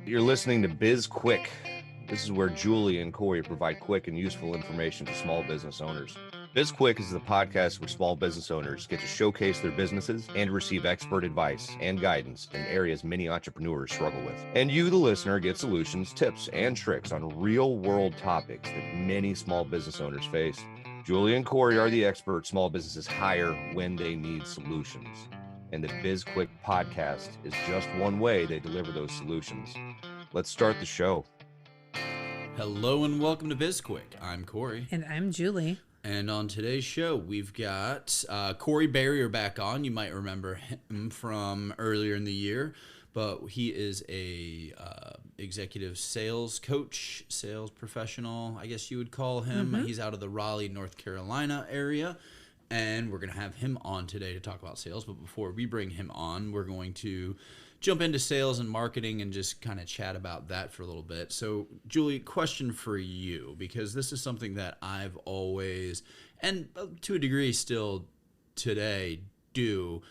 You're listening to BizQuik. This is where Julie and Corey provide quick and useful information to small business owners. BizQuik is the podcast where small business owners get to showcase their businesses and receive expert advice and guidance in areas many entrepreneurs struggle with. And you, the listener, get solutions, tips, and tricks on real-world topics that many small business owners face. Julie and Corey are the experts small businesses hire when they need solutions. And the BizQuik podcast is just one way they deliver those solutions. Let's start the show. Hello and welcome to BizQuik. I'm Corey. And I'm Julie. And on today's show, we've got Corey Berrier back on. You might remember him from earlier in the year, but he is a executive sales coach, sales professional, I guess you would call him. Mm-hmm. He's out of the Raleigh, North Carolina area. And we're going to have him on today to talk about sales. But before we bring him on, we're going to jump into sales and marketing and just kind of chat about that for a little bit. So, Julie, question for you, because this is something that I've always, and to a degree still today, do,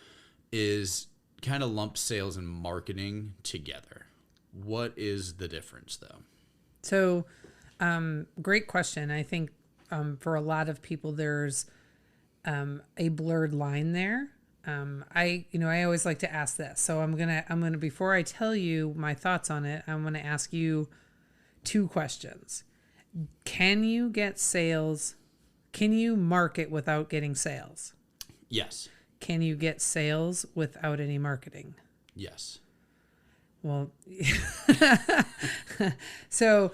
is kind of lump sales and marketing together. What is the difference, though? So, great question. I think for a lot of people, there's a blurred line there. I always like to ask this. So I'm gonna before I tell you my thoughts on it, I'm gonna ask you two questions. Can you get sales? Can you market without getting sales? Yes. Can you get sales without any marketing? Yes. Well, so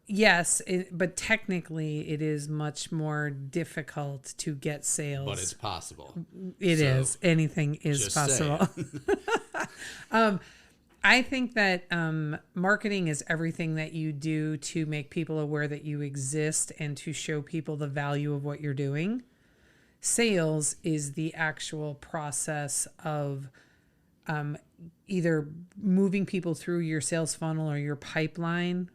yes, but technically it is much more difficult to get sales. But it's possible. It is. Anything is possible. I think that marketing is everything that you do to make people aware that you exist and to show people the value of what you're doing. Sales is the actual process of either moving people through your sales funnel or your pipeline,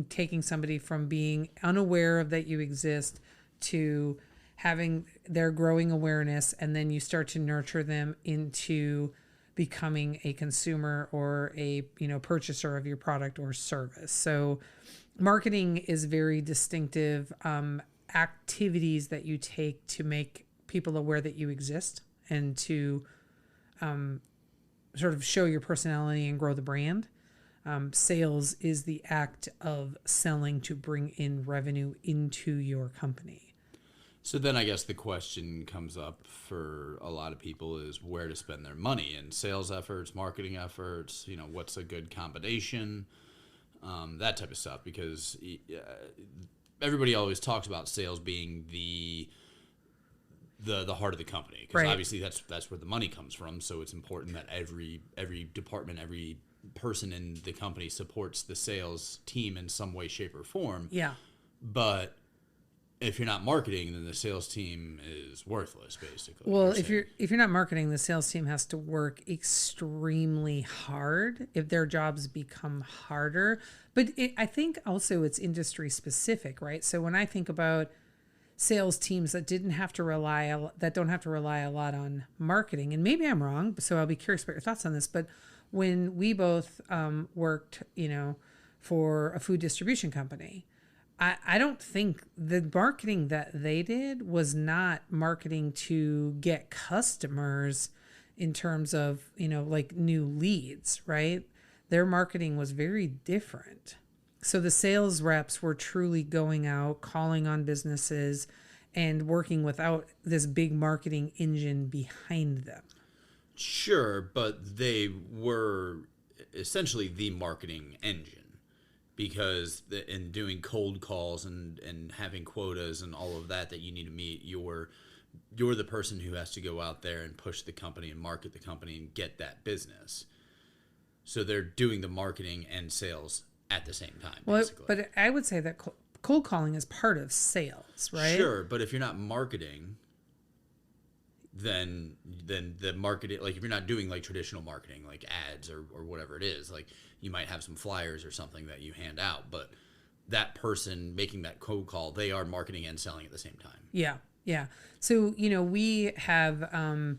taking somebody from being unaware of that you exist to having their growing awareness, and then you start to nurture them into becoming a consumer or a purchaser of your product or service. So marketing is very distinctive activities that you take to make people aware that you exist and to sort of show your personality and grow the brand. Sales is the act of selling to bring in revenue into your company. So then I guess the question comes up for a lot of people is where to spend their money in sales efforts, marketing efforts, what's a good combination, that type of stuff, because everybody always talks about sales being the heart of the company, because right. Obviously that's where the money comes from. So it's important that every department, every person in the company supports the sales team in some way, shape, or form. Yeah. But if you're not marketing, then the sales team is worthless, basically. Well, if you're not marketing, the sales team has to work extremely hard if their jobs become harder. But I think also it's industry specific, right? So when I think about sales teams that don't have to rely a lot on marketing, and maybe I'm wrong, so I'll be curious about your thoughts on this, but when we both worked, for a food distribution company, I don't think the marketing that they did was not marketing to get customers in terms of, like new leads, right? Their marketing was very different. So the sales reps were truly going out, calling on businesses and working without this big marketing engine behind them. Sure, but they were essentially the marketing engine, because in doing cold calls and having quotas and all of that you need to meet, you're the person who has to go out there and push the company and market the company and get that business. So they're doing the marketing and sales at the same time, basically. But I would say that cold calling is part of sales, right? Sure, but if you're not marketing, then the marketing, like if you're not doing like traditional marketing, like ads or whatever it is, like you might have some flyers or something that you hand out, but that person making that cold call, they are marketing and selling at the same time. Yeah. So, we have,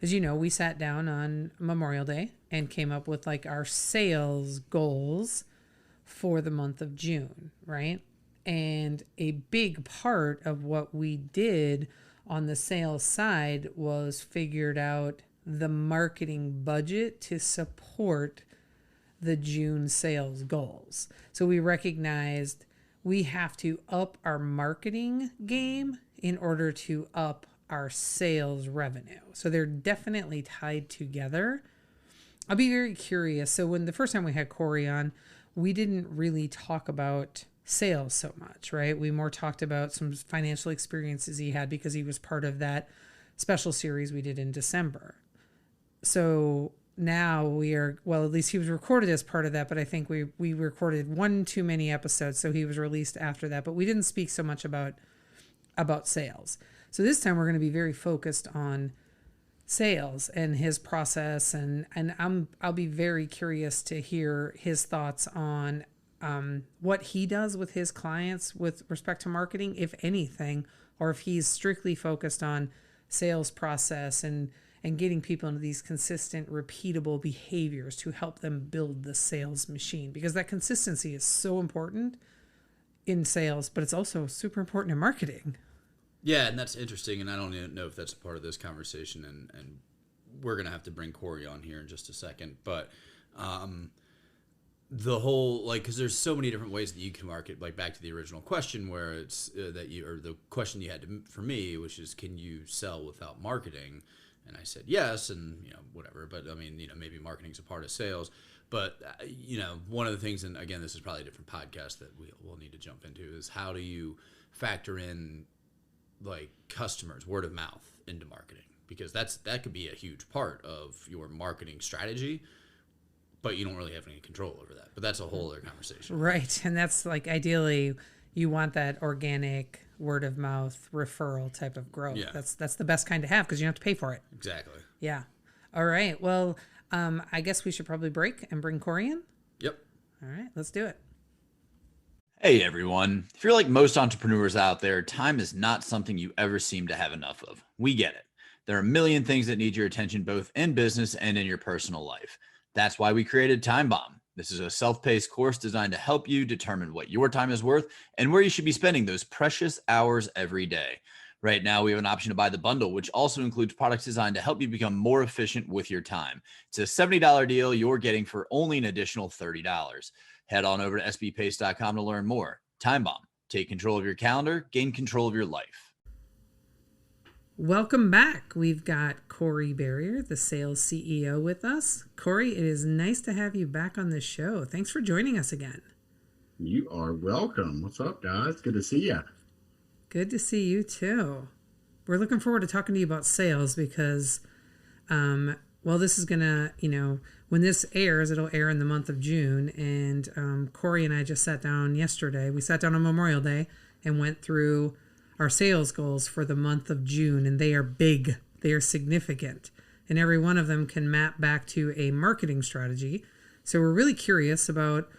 as you know, we sat down on Memorial Day and came up with like our sales goals for the month of June, right? And a big part of what we did on the sales side was figured out the marketing budget to support the June sales goals. So we recognized we have to up our marketing game in order to up our sales revenue. So they're definitely tied together. I'll be very curious. So when the first time we had Corey on, we didn't really talk about sales so much, right? We more talked about some financial experiences he had because he was part of that special series we did in December. So now we are, well, at least he was recorded as part of that, but I think we recorded one too many episodes, so he was released after that, but we didn't speak so much about sales. So this time we're going to be very focused on sales and his process, and I'll be very curious to hear his thoughts on what he does with his clients with respect to marketing, if anything, or if he's strictly focused on sales process and getting people into these consistent, repeatable behaviors to help them build the sales machine, because that consistency is so important in sales, but it's also super important in marketing. Yeah, and that's interesting, and I don't even know if that's a part of this conversation, and we're going to have to bring Corey on here in just a second, but the whole, like, because there's so many different ways that you can market, like back to the original question where it's that you, or the question you had for me, which is, can you sell without marketing? And I said yes, and whatever. But I mean, maybe marketing's a part of sales. But one of the things, and again, this is probably a different podcast that we'll need to jump into, is how do you factor in like customers, word of mouth into marketing? Because that could be a huge part of your marketing strategy, but you don't really have any control over that. But that's a whole other conversation. Right, and that's like ideally you want that organic word of mouth referral type of growth. Yeah. That's the best kind to have because you don't have to pay for it. Exactly. Yeah. All right. Well, I guess we should probably break and bring Corey in. Yep. All right. Let's do it. Hey, everyone. If you're like most entrepreneurs out there, time is not something you ever seem to have enough of. We get it. There are a million things that need your attention, both in business and in your personal life. That's why we created Time Bomb. This is a self-paced course designed to help you determine what your time is worth and where you should be spending those precious hours every day. Right now, we have an option to buy the bundle, which also includes products designed to help you become more efficient with your time. It's a $70 deal you're getting for only an additional $30. Head on over to sbpace.com to learn more. Time Bomb. Take control of your calendar, gain control of your life. Welcome back. We've got Corey Berrier, the sales CEO, with us. Corey, it is nice to have you back on the show. Thanks for joining us again. You are welcome. What's up, guys? Good to see you. Good to see you too. We're looking forward to talking to you about sales because, this is gonna, when this airs, it'll air in the month of June. And Corey and I just sat down yesterday. We sat down on Memorial Day and went through our sales goals for the month of June, and they are big. They are significant, and every one of them can map back to a marketing strategy. So we're really curious about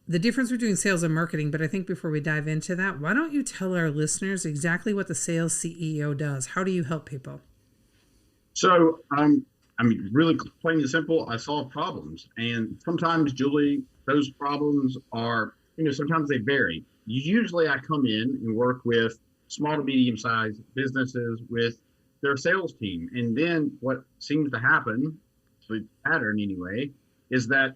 the difference between sales and marketing. But I think before we dive into that, why don't you tell our listeners exactly what the sales CEO does? How do you help people? So, really plain and simple, I solve problems. And sometimes, Julie, those problems are, sometimes they vary. Usually I come in and work with small to medium-sized businesses with their sales team. And then what seems to happen, the pattern anyway, is that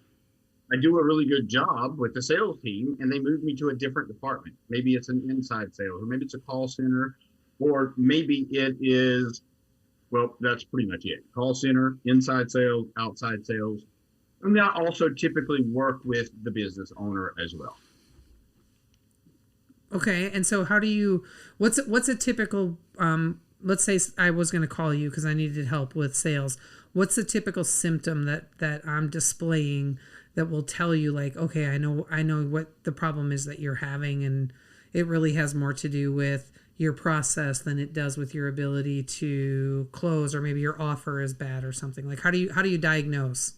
I do a really good job with the sales team and they move me to a different department. Maybe it's an inside sales, or maybe it's a call center, or maybe it is, that's pretty much it. Call center, inside sales, outside sales. And I also typically work with the business owner as well. Okay, and so how do you, what's a typical, let's say I was going to call you because I needed help with sales. What's the typical symptom that I'm displaying that will tell you like, okay, I know what the problem is that you're having, and it really has more to do with your process than it does with your ability to close, or maybe your offer is bad or something. Like how do you diagnose?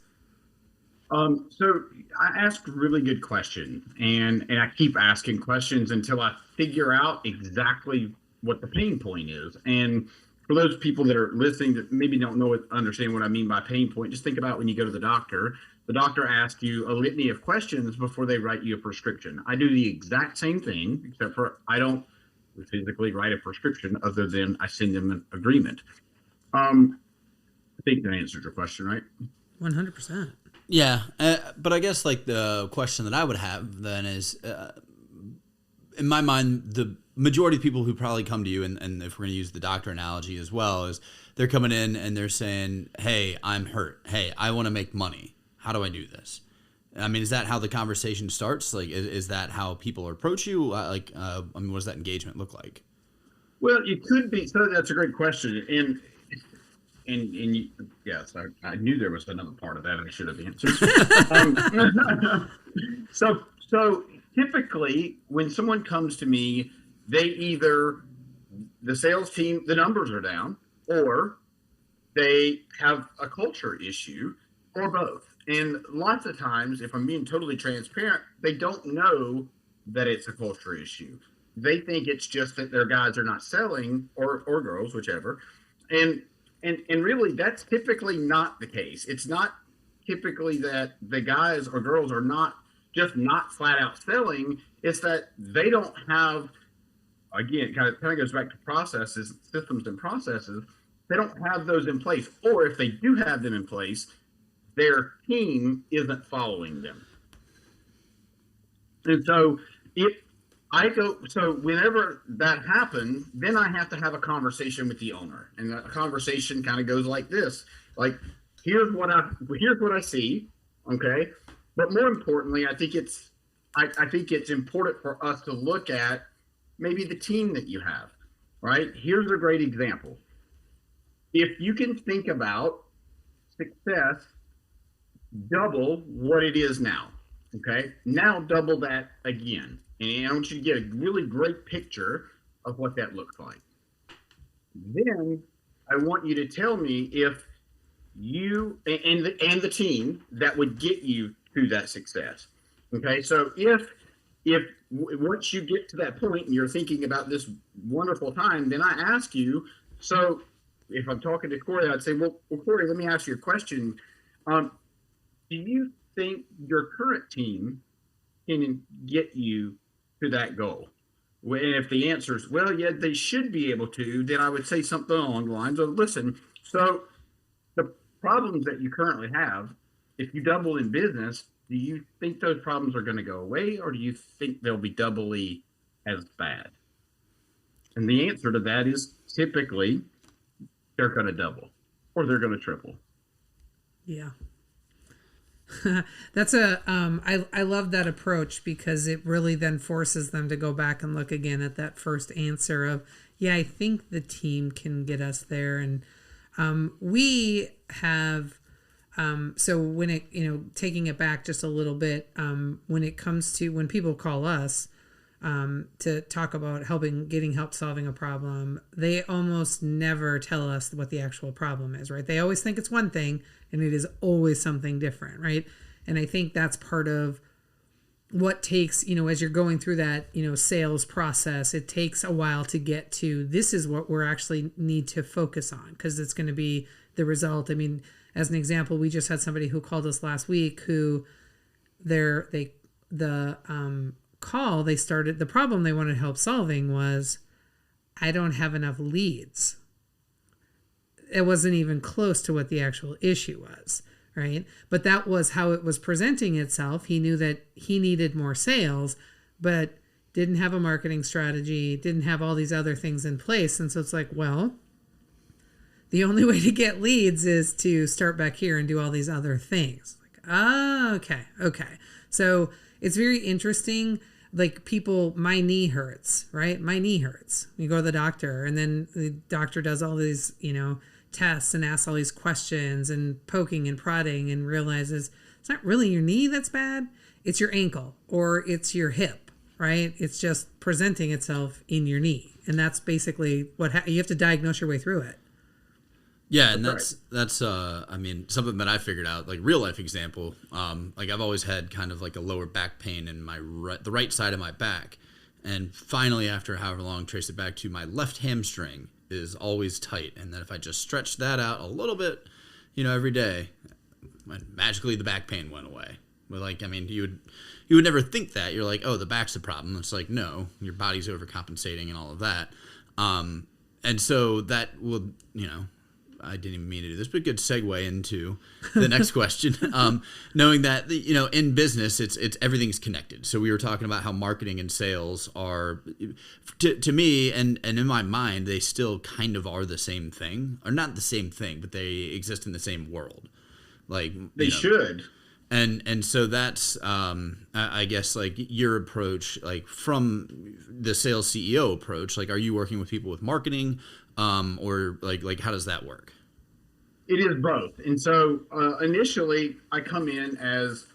So I ask a really good question, and I keep asking questions until I figure out exactly what the pain point is. And for those people that are listening that maybe don't understand what I mean by pain point, just think about when you go to the doctor. The doctor asks you a litany of questions before they write you a prescription. I do the exact same thing, except for I don't physically write a prescription other than I send them an agreement. I think that answers your question, right? 100%. Yeah, but I guess like the question that I would have then is, in my mind, the majority of people who probably come to you, and if we're going to use the doctor analogy as well, is they're coming in and they're saying, hey, I'm hurt. Hey, I want to make money. How do I do this? I mean, is that how the conversation starts? Like, is that how people approach you? I mean, what does that engagement look like? Well, it could be. So that's a great question. And yes, I knew there was another part of that I should have answered. So typically when someone comes to me, they either, the sales team, the numbers are down, or they have a culture issue, or both. And lots of times, if I'm being totally transparent, they don't know that it's a culture issue. They think it's just that their guys are not selling, or girls, whichever. And really, that's typically not the case. It's not typically that the guys or girls are not flat out selling. It's that they don't have, again, kind of goes back to processes, systems and processes. They don't have those in place. Or if they do have them in place, their team isn't following them. And so whenever that happens, then I have to have a conversation with the owner. And the conversation kind of goes like this. Like, here's what I see. Okay. But more importantly, I think it's important for us to look at maybe the team that you have, right? Here's a great example. If you can think about success, double what it is now. Okay. Now double that again. And I want you to get a really great picture of what that looks like. Then I want you to tell me if you and the team that would get you to that success. Okay. So if once you get to that point and you're thinking about this wonderful time, then I ask you, so if I'm talking to Corey, I'd say, well, Corey, let me ask you a question. Do you think your current team can get you to that goal? And if the answer is, well, yeah, they should be able to, then I would say something along the lines of, listen, so the problems that you currently have, if you double in business, do you think those problems are going to go away, or do you think they'll be doubly as bad? And the answer to that is typically they're going to double or they're going to triple. Yeah. That's I love that approach, because it really then forces them to go back and look again at that first answer of, yeah, I think the team can get us there. And we have, so when it, taking it back just a little bit, when it comes to when people call us to talk about getting help solving a problem, they almost never tell us what the actual problem is, right? They always think it's one thing, and it is always something different, right? And I think that's part of what takes, as you're going through that, sales process, it takes a while to get to, this is what we're actually need to focus on, because it's going to be the result. I mean, as an example, we just had somebody who called us last week who the problem they wanted help solving was, I don't have enough leads. It wasn't even close to what the actual issue was, right? But that was how it was presenting itself. He knew that he needed more sales, but didn't have a marketing strategy, didn't have all these other things in place. And so it's like, well, the only way to get leads is to start back here and do all these other things. Like, okay. So it's very interesting. Like, people, my knee hurts, right? My knee hurts. You go to the doctor, and then the doctor does all these, tests and asks all these questions and poking and prodding, and realizes it's not really your knee that's bad. It's your ankle, or it's your hip, right? It's just presenting itself in your knee. And that's basically what you have to diagnose your way through it. Yeah, and that's I mean, something that I figured out, like real life example. Like, I've always had kind of like a lower back pain in the right side of my back, and finally, after however long, traced it back to my left hamstring, is always tight, and that if I just stretch that out a little bit, every day, magically the back pain went away. But like, I mean, you would never think that. You're like, oh, the back's the problem. It's like, no, your body's overcompensating and all of that. And so that will, I didn't even mean to do this, but good segue into the next question. Knowing that, in business, it's everything's connected. So we were talking about how marketing and sales are, to me, and in my mind, they still kind of are the same thing, or not the same thing, but they exist in the same world. Like they should. And so that's, I guess, like your approach, like from the sales CEO approach, like, are you working with people with marketing, or like how does that work? It is both. And so initially I come in as,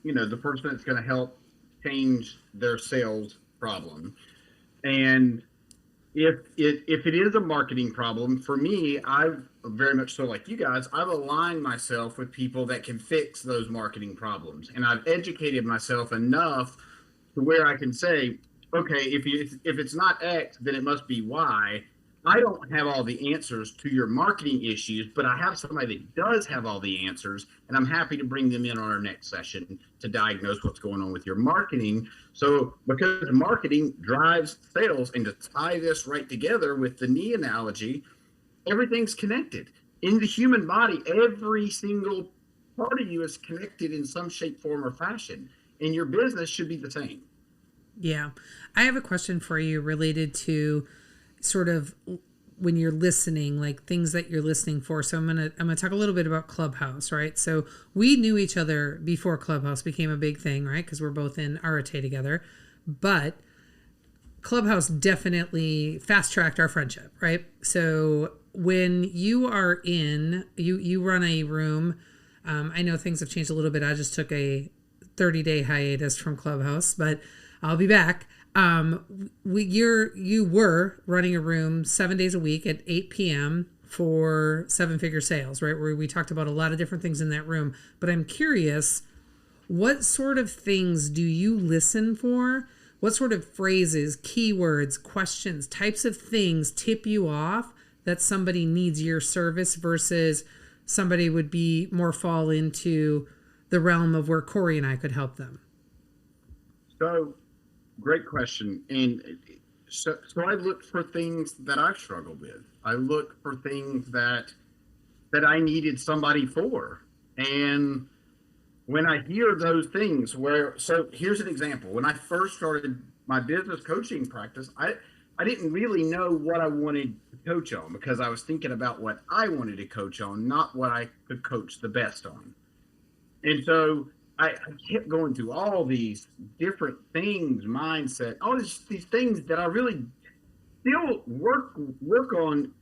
the person that's going to help change their sales problem. And if it is a marketing problem, for me, I've very much so like you guys, I've aligned myself with people that can fix those marketing problems. And I've educated myself enough to where I can say, okay, if it's not X, then it must be Y. I don't have all the answers to your marketing issues, but I have somebody that does have all the answers, and I'm happy to bring them in on our next session to diagnose what's going on with your marketing. So because marketing drives sales, and to tie this right together with the knee analogy, everything's connected. In the human body, every single part of you is connected in some shape, form, or fashion, and your business should be the same. Yeah. I have a question for you related to sort of when you're listening, like things that you're listening for. So I'm gonna talk a little bit about Clubhouse, right? So we knew each other before Clubhouse became a big thing, right? Because we're both in Arate together. But Clubhouse definitely fast-tracked our friendship, right? So when you are you run a room, I know things have changed a little bit. I just took a 30-day hiatus from Clubhouse, but I'll be back. You were running a room 7 days a week at 8 p.m. for 7-figure sales, right? Where we talked about a lot of different things in that room. But I'm curious, what sort of things do you listen for? What sort of phrases, keywords, questions, types of things tip you off that somebody needs your service versus somebody would be more fall into the realm of where Corey and I could help them? So, great question. And so I look for things that I've struggled with. I look for things that I needed somebody for. And when I hear those things so here's an example. When I first started my business coaching practice, I didn't really know what I wanted to coach on because I was thinking about what I wanted to coach on, not what I could coach the best on. And so I kept going through all these different things, mindset, all these things that I really still work on,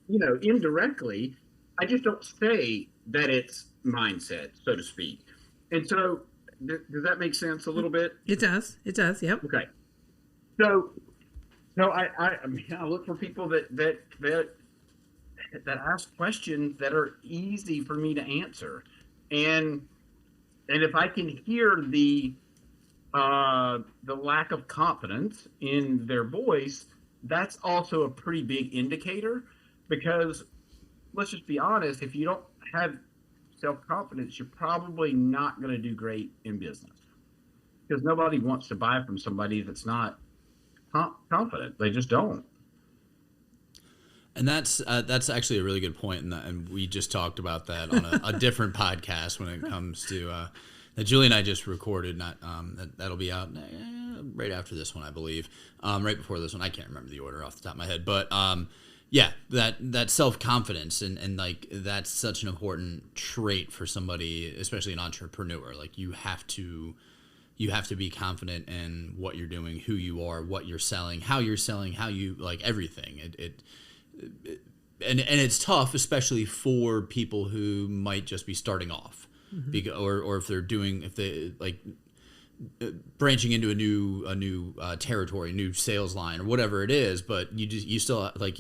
indirectly. I just don't say that it's mindset, so to speak. And so does that make sense a little bit? It does. Yep. Okay. So I look for people that ask questions that are easy for me to answer. And if I can hear the lack of confidence in their voice, that's also a pretty big indicator, because let's just be honest, if you don't have self-confidence, you're probably not going to do great in business, because nobody wants to buy from somebody that's not confident. They just don't. And that's actually a really good point, and we just talked about that on a different podcast when it comes to that Julie and I just recorded. That'll be out right after this one, I believe, right before this one. I can't remember the order off the top of my head, but yeah, that self-confidence and like that's such an important trait for somebody, especially an entrepreneur. Like you have to be confident in what you're doing, who you are, what you're selling, how you like everything. And it's tough, especially for people who might just be starting off, or if they like branching into a new territory, new sales line, or whatever it is. But you still like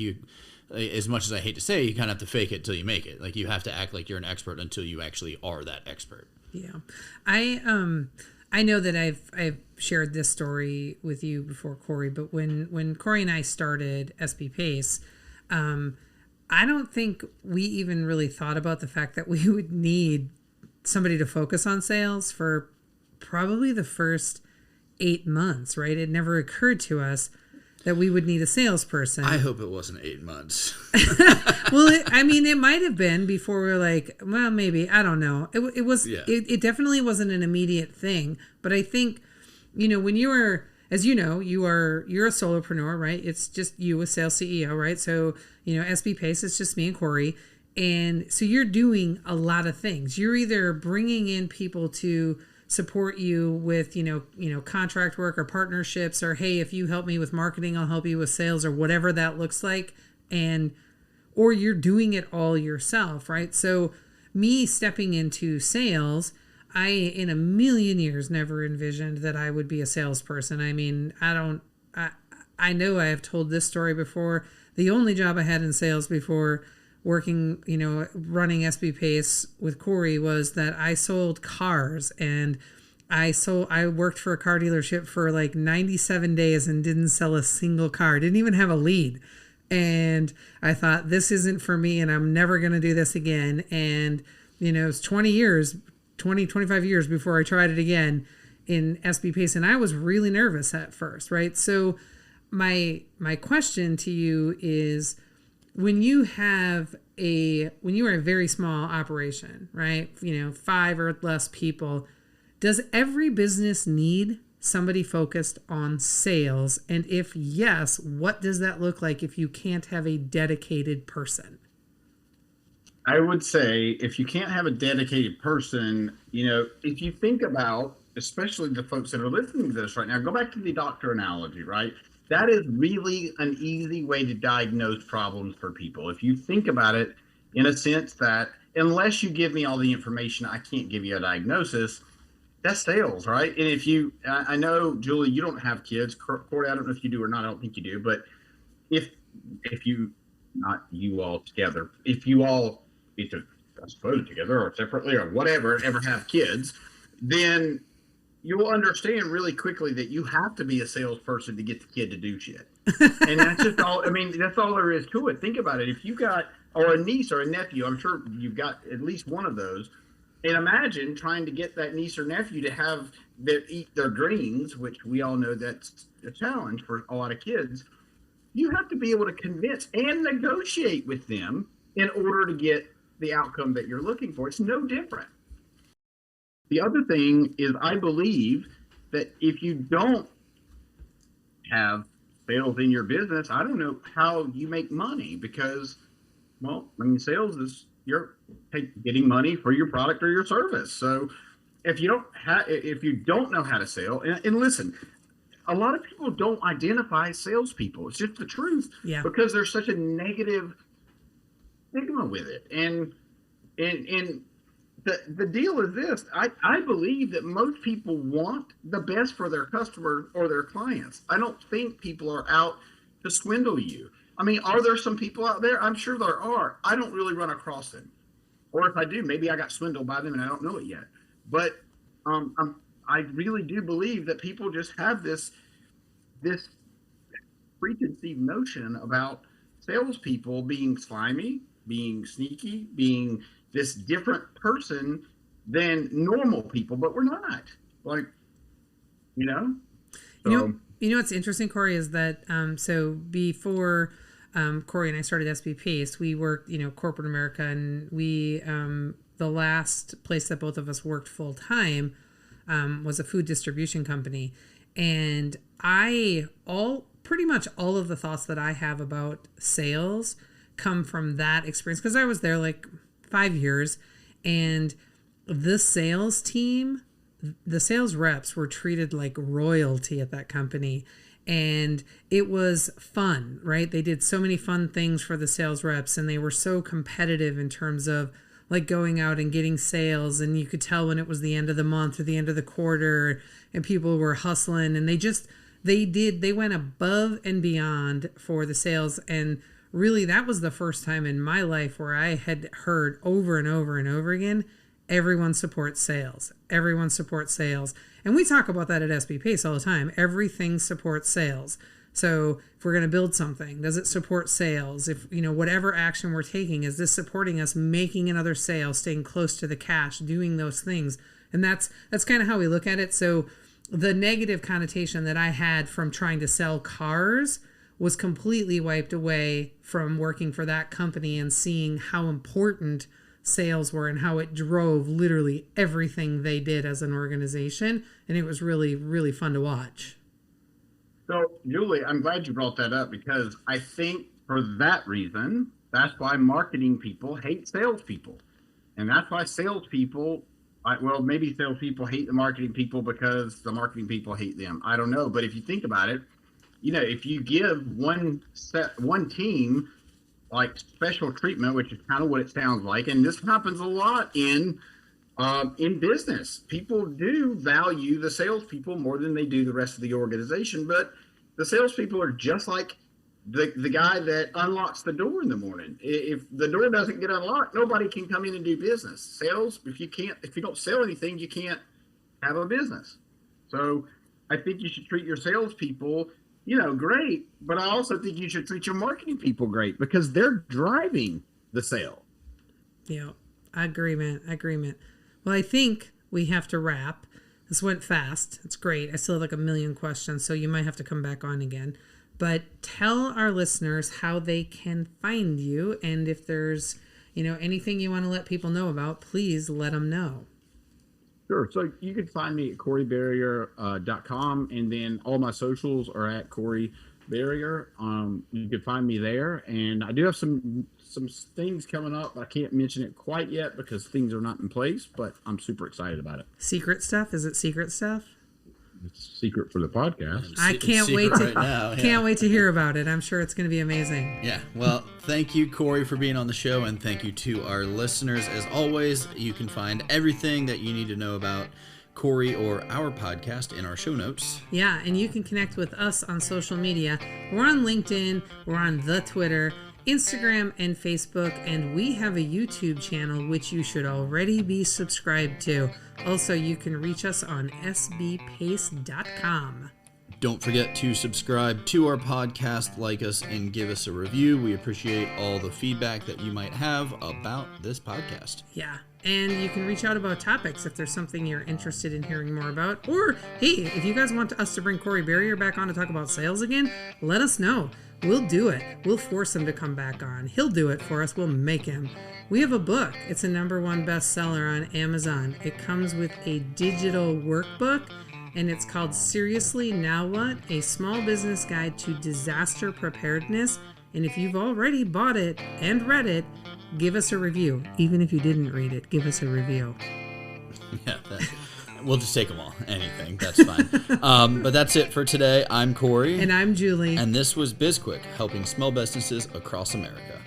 as much as I hate to say, you kind of have to fake it till you make it. Like you have to act like you're an expert until you actually are that expert. Yeah, I know that I've shared this story with you before, Corey. But when Corey and I started SB Pace, I don't think we even really thought about the fact that we would need somebody to focus on sales for probably the first 8 months, right? It never occurred to us that we would need a salesperson. I hope it wasn't 8 months. Well, it might have been before we were like, well, maybe, I don't know. It was, Yeah. it definitely wasn't an immediate thing. But I think, when you were, as you know, you're a solopreneur, right? It's just you, a sales CEO, right? So, SB Pace, it's just me and Corey. And so you're doing a lot of things. You're either bringing in people to support you with, contract work or partnerships, or, hey, if you help me with marketing, I'll help you with sales, or whatever that looks like. Or you're doing it all yourself, right? So me stepping into sales, I, in a million years, never envisioned that I would be a salesperson. I mean, I know I have told this story before. The only job I had in sales before working, running SB Pace with Corey was that I sold cars, and I worked for a car dealership for like 97 days and didn't sell a single car. Didn't even have a lead. And I thought, this isn't for me, and I'm never going to do this again. And, it was 25 years before I tried it again in SB Pace. And I was really nervous at first, right? So my question to you is, when you are a very small operation, right? 5 or less people, does every business need somebody focused on sales? And if yes, what does that look like if you can't have a dedicated person? I would say if you can't have a dedicated person, if you think about, especially the folks that are listening to this right now, go back to the doctor analogy, right? That is really an easy way to diagnose problems for people. If you think about it in a sense that unless you give me all the information, I can't give you a diagnosis. That's sales, right? And I know, Julie, you don't have kids. Corey, I don't know if you do or not. I don't think you do. But if you, not you all together, if you all, either, I suppose, together or separately or whatever, ever have kids, then you will understand really quickly that you have to be a salesperson to get the kid to do shit. And that's just all, that's all there is to it. Think about it. If you got, or a niece or a nephew, I'm sure you've got at least one of those. And imagine trying to get that niece or nephew to have eat their dreams, which we all know that's a challenge for a lot of kids. You have to be able to convince and negotiate with them in order to get the outcome that you're looking for. It's no different. The other thing is, I believe that if you don't have sales in your business, I don't know how you make money, because, sales is you're getting money for your product or your service. So if you don't know how to sell, and listen, a lot of people don't identify salespeople. It's just the truth, because there's such a negative stigma with it. And the deal is this: I believe that most people want the best for their customer or their clients. I don't think people are out to swindle you. Are there some people out there? I'm sure there are. I don't really run across them. Or if I do, maybe I got swindled by them and I don't know it yet. But I really do believe that people just have this preconceived notion about salespeople being slimy, being sneaky, being this different person than normal people, but we're not. What's interesting, Corey, is that so before Corey and I started SB Pace, we worked, corporate America, and we the last place that both of us worked full time was a food distribution company. And pretty much all of the thoughts that I have about sales come from that experience, because I was there like 5 years, and the sales team, the sales reps were treated like royalty at that company. And it was fun, right? They did so many fun things for the sales reps, and they were so competitive in terms of like going out and getting sales. And you could tell when it was the end of the month or the end of the quarter, and people were hustling, and they went above and beyond for the sales. And really, that was the first time in my life where I had heard over and over and over again, everyone supports sales. Everyone supports sales. And we talk about that at SB Pace all the time. Everything supports sales. So if we're going to build something, does it support sales? If, whatever action we're taking, is this supporting us making another sale, staying close to the cash, doing those things? And that's kind of how we look at it. So the negative connotation that I had from trying to sell cars was completely wiped away from working for that company and seeing how important sales were and how it drove literally everything they did as an organization. And it was really, really fun to watch. So, Julie, I'm glad you brought that up, because I think for that reason, that's why marketing people hate salespeople. And that's why salespeople, maybe salespeople hate the marketing people because the marketing people hate them. I don't know. But if you think about it, if you give one team like special treatment, which is kind of what it sounds like, and this happens a lot in business. People do value the salespeople more than they do the rest of the organization, but the salespeople are just like the guy that unlocks the door in the morning. If the door doesn't get unlocked, nobody can come in and do business. Sales, if you don't sell anything, you can't have a business. So I think you should treat your salespeople, great, but I also think you should treat your marketing people great, because they're driving the sale. Yeah, agreement. Well, I think we have to wrap. This went fast. It's great. I still have like a million questions, so you might have to come back on again. But tell our listeners how they can find you, and if there's, anything you want to let people know about, please let them know. Sure. So you can find me at CoreyBerrier.com, and then all my socials are at Corey Berrier. You can find me there, and I do have some things coming up. I can't mention it quite yet because things are not in place, but I'm super excited about it. Secret stuff? Is it secret stuff? It's secret for the podcast. I can't wait to hear about it. I'm sure it's going to be amazing. Yeah. Well, thank you, Corey, for being on the show, and thank you to our listeners. As always, you can find everything that you need to know about Corey or our podcast in our show notes. Yeah, and you can connect with us on social media. We're on LinkedIn, we're on the Twitter, Instagram, and Facebook, and we have a YouTube channel which you should already be subscribed to. Also, you can reach us on sbpace.com. Don't forget to subscribe to our podcast, like us, and give us a review. We appreciate all the feedback that you might have about this podcast. Yeah, and you can reach out about topics if there's something you're interested in hearing more about. Or, hey, if you guys want us to bring Corey Berrier back on to talk about sales again, let us know. We'll do it. We'll force him to come back on. He'll do it for us. We'll make him. We have a book. It's a #1 bestseller on Amazon. It comes with a digital workbook, and it's called Seriously Now What? A Small Business Guide to Disaster Preparedness. And if you've already bought it and read it, give us a review. Even if you didn't read it, give us a review. Yeah, we'll just take them all. Anything. That's fine. But that's it for today. I'm Corey. And I'm Julie. And this was BizQuik, helping small businesses across America.